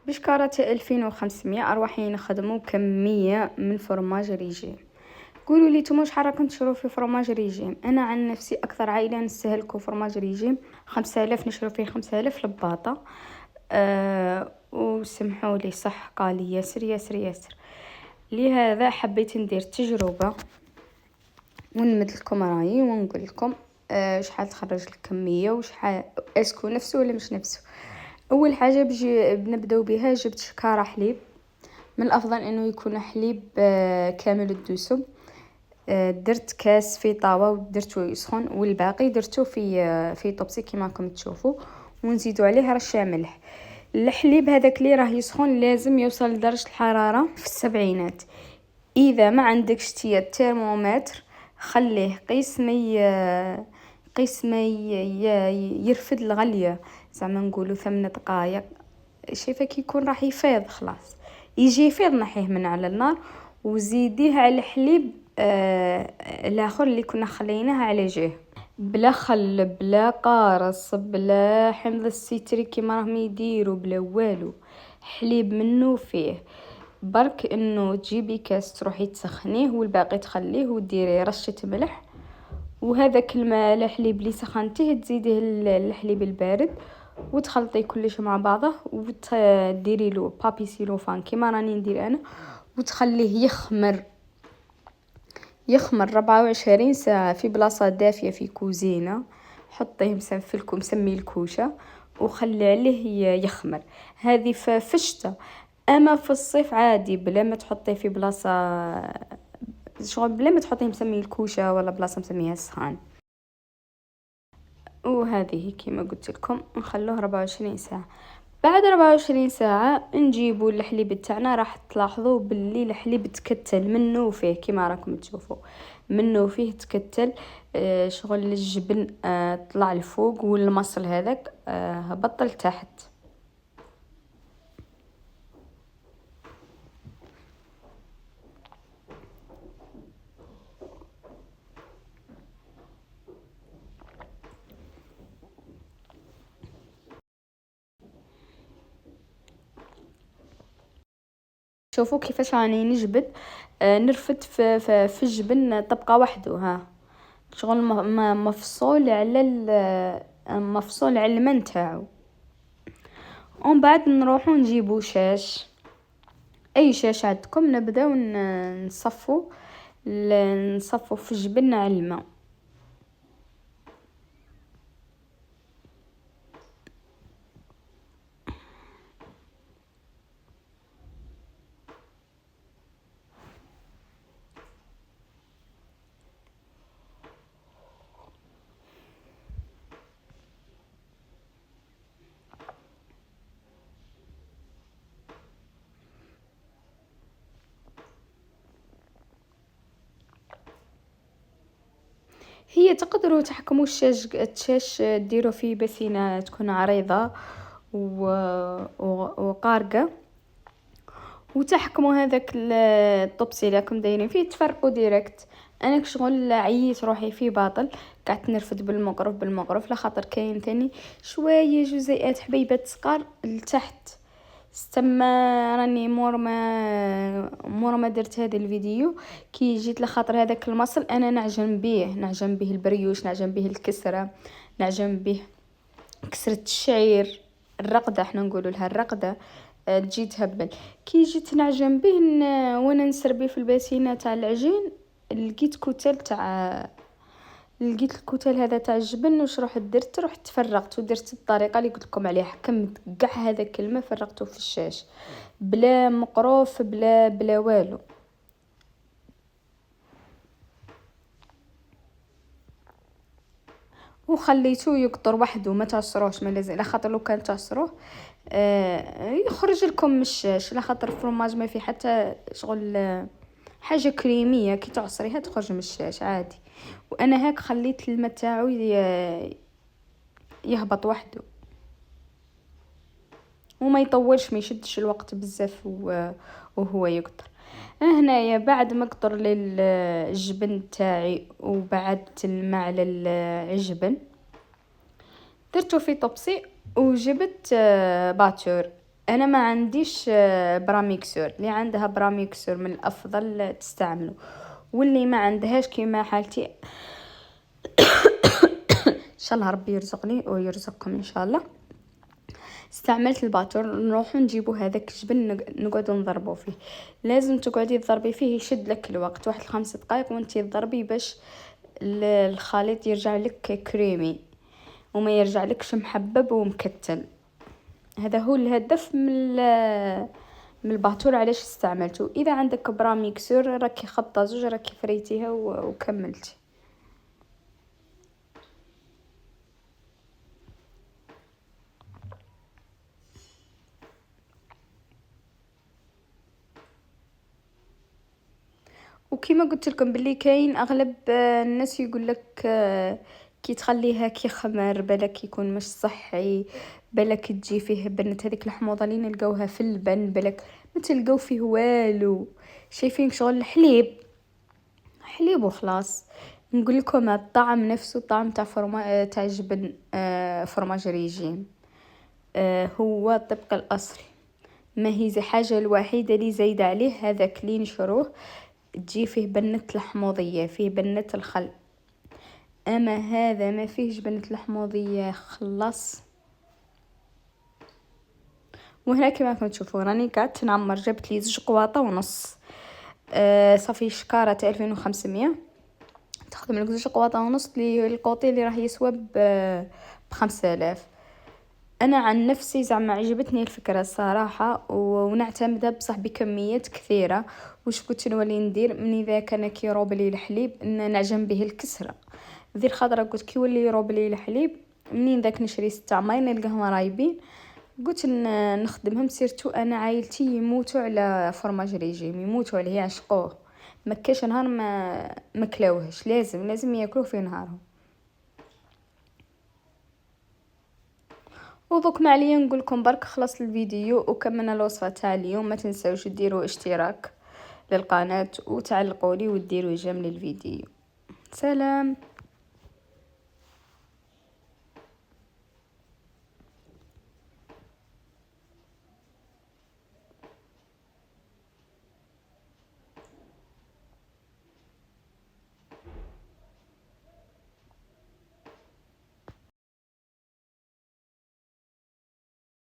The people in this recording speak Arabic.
بشكارة 2500 أرواحين نخدمو كمية من فرماج ريجيم. قولوا لي نتوما شحال راكم تشرو في فرماج ريجيم؟ انا عن نفسي اكثر عائله نستهلكو فرماج ريجيم 5000 نشرو فيه 5000 لباطه. وسمحوا لي صح قالي ياسر ياسر ياسر. لهذا حبيت ندير تجربه ونمد لكم رايي ونقول لكم شحال تخرج الكميه وشحال اسكو نفسه ولا مش نفسه. اول حاجه بنبداو بها، جبت شكاره حليب. من الافضل انه يكون حليب كامل الدسم. درت كاس في طاوه ودرتو يسخن، والباقي درتو في طبسي كيما راكم تشوفوا، ونزيدوا عليه رشه ملح. الحليب هذاك اللي راه يسخن لازم يوصل لدرجه الحراره في السبعينات. اذا ما عندكش تيا الترمومتر خليه قيس ما يرفد الغليه، زعما نقولوا 8 دقائق. شايفه كي يكون راح يفيض خلاص، يجي يفيض نحيه من على النار وزيديه على الحليب الاخر اللي كنا خليناه على جهه، بلا خل بلا قارص بلا حمض السيتريك كيما راهم يديروا، بلا والو. حليب منه فيه برك انه تجيبي كاس تروحي تسخنيه والباقي تخليه وديري رشه ملح، وهذاك الماء الحليب اللي سخنتيه تزيديه الحليب البارد وتخلطي كلش مع بعضه وتديري له بابي سيلوفان كيما راني ندير انا، وتخليه يخمر 24 ساعة في بلاصة دافية في كوزينة. حطيه مسمي الكوشة وخلي عليه يخمر. هذه في الشتاء. اما في الصيف عادي بلا ما تحطيه في بلاصة، شغل بلا ما تحطيه مسمي الكوشة ولا بلاصة مسميها السخان. وهذه كيما قلت لكم نخلوه 24 ساعة. بعد 24 ساعة نجيبوا الحليب تاعنا، راح تلاحظوا باللي الحليب تكتل منه وفيه كيما راكم تشوفوا، منه وفيه تكتل. شغل الجبن طلع لفوق والمصل هذاك هبط لتحت. شوفوا كيفاش راني نجبد. نرفد في الجبن طبقة وحده، ها شغل مفصول على مفصول على المن تاعو. ومن بعد نروحو نجيبو شاش، اي شاش عندكم، نبداو نصفو في الجبن على الماء. هي تقدروا تحكموا الشاش ديروا فيه بسينه تكون عريضه وقارقه، وتحكموا هذاك الطبسي اللي راكم دايرين فيه تفرقوا ديريكت. انا كشغل عييت روحي فيه باطل، قعدت نرفد بالمغرف لخاطر كاين ثاني شويه جزيئات حبيبات صغار لتحت. استما راني مور ما درت هذا الفيديو كي جيت لخاطر هذاك المصل انا نعجن به البريوش، نعجن به الكسره، نعجن به كسرة الشعير، الرقدة احنا نقولوا لها الرقدة. تجي تهبل. كي جيت نعجن به وانا نسربيه في الباسينه تاع العجين، لقيت الكتل هذا تاع الجبن. وش رحت فرغت ودرت الطريقه اللي قلت لكم عليها، حكمت كاع هذاك الماء فرغته في الشاش بلا مقروف بلا والو. وخليته يقطر وحده، ما تعصروش ما لازم، لخاطر لو كان تعصروه يخرج لكم من الشاش، لخاطر الفرماج ما فيه حتى شغل حاجه كريميه كي تعصريها تخرج من الشاش عادي. وانا هاك خليت الماء تاعو يهبط وحده وما يطولش، ما يشدش الوقت بزاف وهو يقطر. هنايا بعد ما قطر الجبن تاعي وبعدت الماء على الجبن، درتو في طبسي وجبت باتور. انا ما عنديش براميكسور. اللي عندها براميكسور من الافضل تستعمله، واللي ما عندهاش كيما حالتي ان شاء الله ربي يرزقني ويرزقكم ان شاء الله. استعملت الباتور، نروحو نجيبو هذاك الجبن نقعدو نضربو فيه. لازم تقعدي تضربي فيه، يشد لك الوقت واحد 5 دقائق وانتي تضربي باش الخليط يرجع لك كريمي وما يرجع لكش محبب ومكتل. هذا هو الهدف من الباتور. علاش استعملته؟ اذا عندك برا ميكسور راكي خبطه زوج راكي فريتيها وكملتي. وكيما قلت لكم باللي كاين اغلب الناس يقول لك كي تخليها كي خمر بالك يكون مش صحي، بالك تجي فيه بنت. هذيك الحموضه اللي نلقاوها في اللبن بالك ما تلقاو فيه والو، شايفين شغل حليب وخلاص. نقول لكم الطعم نفسه طعم تاع تاع جبن فرماج ريجيم. هو طبق الاصل. ما هي زي حاجه الوحيده اللي زايده عليه هذاك اللي نشروه، تجي فيه بنة الحموضية، فيه بنة الخل. اما هذا ما فيهش بنة الحموضية خلاص. وهنا كما راكم تشوفوا راني قعدت نعمر. جبت لي 2 قواطة ونص. صافي شكارة تاع 2500 تخدم لك 2 قواطة ونص. لي القوطي اللي راح يسوى ب5000. انا عن نفسي زعما عجبتني الفكره الصراحه، ونعتمدها بصح بكميات كثيره. واش كنت نولي ندير من اذا كان كي يروب لي الحليب ان نعجن به الكسره. ذي الخضره قلت كي يولي يروب لي الحليب منين ذاك نشري 6 عماير نلقاهم رايبين، قلت نخدمهم. سيرتو انا عائلتي يموتوا على فرماج ريجيم، يموتوا عليه يعشقوه. ما كاش نهار ما كلاوهش، لازم ياكلوه في نهارهم. وضوك ما عليا نقول لكم برك خلص الفيديو وكملنا الوصفه تاع اليوم. ما تنساوش ديروا اشتراك للقناه وتعلقوا لي وديروا جيم للفيديو. سلام.